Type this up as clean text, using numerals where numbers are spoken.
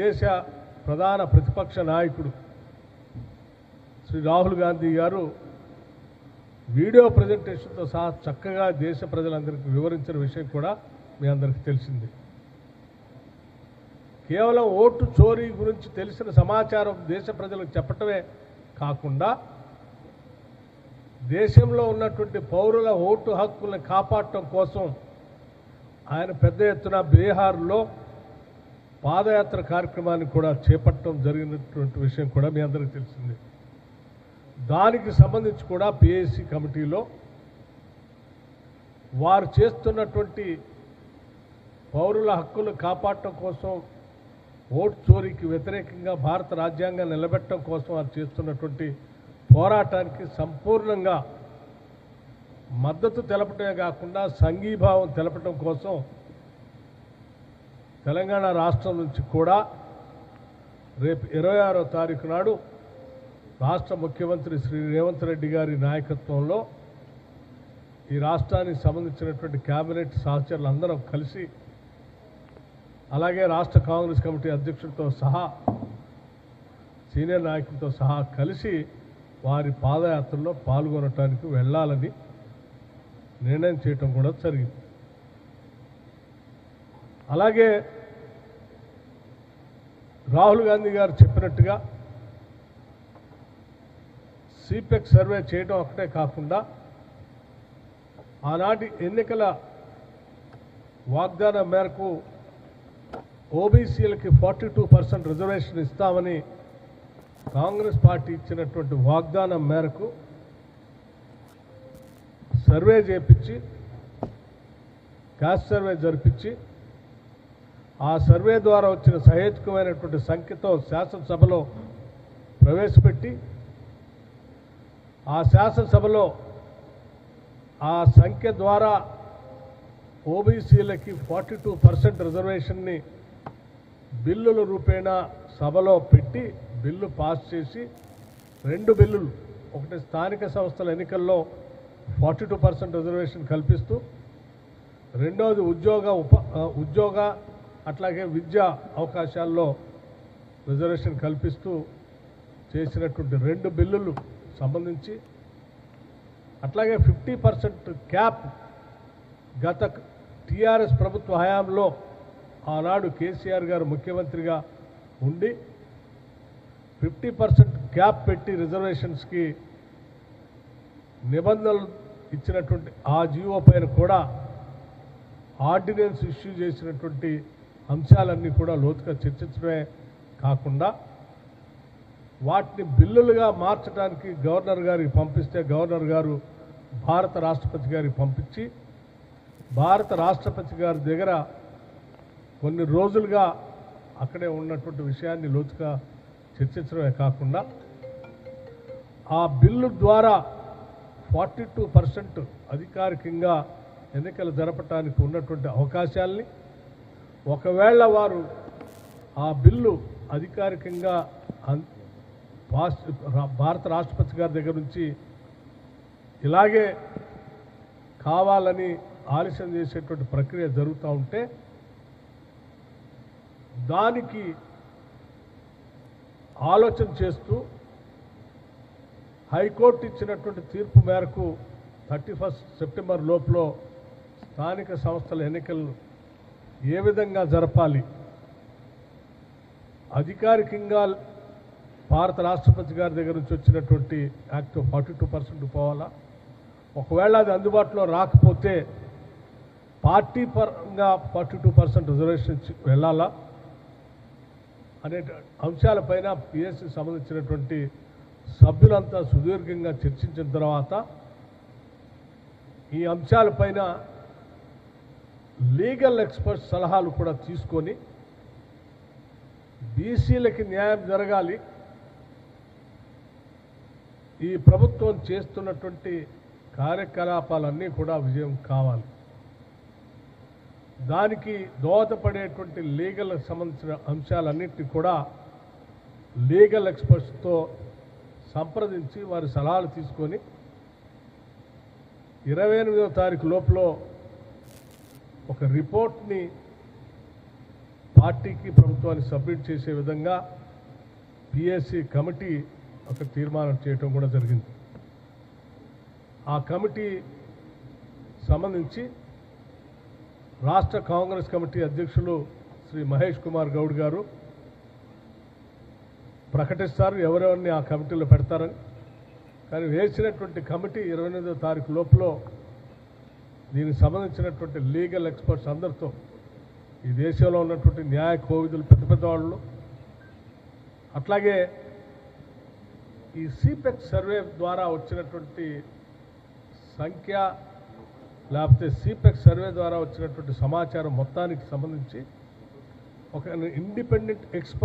దేశ ప్రధాన ప్రతిపక్ష నాయకుడు శ్రీ రాహుల్ గాంధీ గారు వీడియో ప్రెజెంటేషన్తో సహా చక్కగా దేశ ప్రజలందరికీ వివరించిన విషయం కూడా మీ అందరికీ తెలిసింది. కేవలం ఓటు చోరీ గురించి తెలిసిన సమాచారం దేశ ప్రజలకు చెప్పటమే కాకుండా దేశంలో ఉన్నటువంటి పౌరుల ఓటు హక్కులను కాపాడటం కోసం ఆయన పెద్ద ఎత్తున బీహార్లో పాదయాత్ర కార్యక్రమాన్ని కూడా చేపట్టడం జరిగినటువంటి విషయం కూడా మీ అందరికీ తెలిసింది. దానికి సంబంధించి కూడా పిఏసీ కమిటీలో వారు చేస్తున్నటువంటి పౌరుల హక్కులు కాపాడటం కోసం, ఓటు చోరీకి వ్యతిరేకంగా భారత రాజ్యాంగాన్ని నిలబెట్టడం కోసం వారు చేస్తున్నటువంటి పోరాటానికి సంపూర్ణంగా మద్దతు తెలపటమే కాకుండా సంఘీభావం తెలపటం కోసం తెలంగాణ రాష్ట్రం నుంచి కూడా రేపు 26వ తారీఖు నాడు రాష్ట్ర ముఖ్యమంత్రి శ్రీ రేవంత్ రెడ్డి గారి నాయకత్వంలో ఈ రాష్ట్రానికి సంబంధించినటువంటి కేబినెట్ సహచరులు అందరం కలిసి, అలాగే రాష్ట్ర కాంగ్రెస్ కమిటీ అధ్యక్షుడితో సహా సీనియర్ నాయకులతో సహా కలిసి వారి పాదయాత్రలో పాల్గొనటానికి వెళ్ళాలని నిర్ణయం చేయటం కూడా జరిగింది. అలాగే రాహుల్ గాంధీ గారు చెప్పినట్టుగా సిపెక్ సర్వే చేయడం ఒకటే కాకుండా ఆనాటి ఎన్నికల వాగ్దానం మేరకు ఓబీసీలకి 42% రిజర్వేషన్ ఇస్తామని కాంగ్రెస్ పార్టీ ఇచ్చినటువంటి వాగ్దానం మేరకు సర్వే చేపించి, క్యాస్ట్ సర్వే జరిపించి, ఆ సర్వే ద్వారా వచ్చిన సహేతుకమైనటువంటి సంఖ్యతో శాసనసభలో ప్రవేశపెట్టి, ఆ శాసనసభలో ఆ సంఖ్య ద్వారా ఓబీసీలకి 42% రిజర్వేషన్ని బిల్లుల రూపేణా సభలో పెట్టి బిల్లు పాస్ చేసి, 2 బిల్లులు, ఒకటి స్థానిక సంస్థల ఎన్నికల్లో 42% రిజర్వేషన్ కల్పిస్తూ, రెండవది ఉద్యోగ అట్లాగే విద్యా అవకాశాల్లో రిజర్వేషన్ కల్పిస్తూ చేసినటువంటి 2 బిల్లులు సంబంధించి, అట్లాగే 50% క్యాప్ గత టీఆర్ఎస్ ప్రభుత్వ హయాంలో ఆనాడు కేసీఆర్ గారు ముఖ్యమంత్రిగా ఉండి 50% క్యాప్ పెట్టి రిజర్వేషన్స్కి నిబంధనలు ఇచ్చినటువంటి ఆ జీవో పైన కూడా ఆర్డినెన్స్ ఇష్యూ చేసినటువంటి అంశాలన్నీ కూడా లోతుగా చర్చించడమే కాకుండా వాటిని బిల్లులుగా మార్చడానికి గవర్నర్ గారికి పంపిస్తే గవర్నర్ గారు భారత రాష్ట్రపతి గారికి పంపించి, భారత రాష్ట్రపతి గారి దగ్గర కొన్ని రోజులుగా అక్కడే ఉన్నటువంటి విషయాన్ని లోతుగా చర్చించడమే కాకుండా ఆ బిల్లు ద్వారా 42% అధికారికంగా ఎన్నికలు జరపడానికి ఉన్నటువంటి అవకాశాల్ని, ఒకవేళ వారు ఆ బిల్లు అధికారికంగా భారత రాష్ట్రపతి గారి దగ్గర నుంచి ఇలాగే కావాలని ఆలస్యం చేసేటువంటి ప్రక్రియ జరుగుతూ ఉంటే దానికి ఆలోచన చేస్తూ హైకోర్టు ఇచ్చినటువంటి తీర్పు మేరకు 31 సెప్టెంబర్ లోపల స్థానిక సంస్థల ఎన్నికలు ఏ విధంగా జరపాలి, అధికారికంగా భారత రాష్ట్రపతి గారి దగ్గర నుంచి వచ్చినటువంటి యాక్ట్ 42% పోవాలా, ఒకవేళ అది అందుబాటులో రాకపోతే పార్టీ పరంగా 42% రిజర్వేషన్ వెళ్ళాలా అనే అంశాలపైన పిఎస్సికి సంబంధించినటువంటి సభ్యులంతా సుదీర్ఘంగా చర్చించిన తర్వాత ఈ అంశాలపైన లీగల్ ఎక్స్పర్ట్స్ సలహాలు కూడా తీసుకొని బీసీలకి న్యాయం జరగాలి, ఈ ప్రభుత్వం చేస్తున్నటువంటి కార్యకలాపాలన్నీ కూడా విజయం కావాలి, దానికి దోహదపడేటువంటి లీగల్ సంబంధించిన అంశాలన్నింటినీ కూడా లీగల్ ఎక్స్పర్ట్స్తో సంప్రదించి వారి సలహాలు తీసుకొని 28వ తారీఖు లోపల ఒక రిపోర్ట్ని పార్టీకి ప్రభుత్వాన్ని సబ్మిట్ చేసే విధంగా పిఎస్సి కమిటీ ఒక తీర్మానం చేయటం కూడా జరిగింది. ఆ కమిటీ సంబంధించి రాష్ట్ర కాంగ్రెస్ కమిటీ అధ్యక్షులు శ్రీ మహేష్ కుమార్ గౌడ్ గారు ప్రకటిస్తారు ఎవరెవరిని ఆ కమిటీలో పెడతారని. కానీ వేసినటువంటి కమిటీ 28వ తారీఖు లోపల దీనికి సంబంధించినటువంటి లీగల్ ఎక్స్పర్ట్స్ అందరితో ఈ దేశంలో ఉన్నటువంటి న్యాయ కోవిదులు పెద్ద పెద్ద వాళ్ళు, అట్లాగే ఈ సిపెక్ సర్వే ద్వారా వచ్చినటువంటి సంఖ్య లేకపోతే సిపెక్ సర్వే ద్వారా వచ్చినటువంటి సమాచారం మొత్తానికి సంబంధించి ఒక ఇండిపెండెంట్ ఎక్స్పర్ట్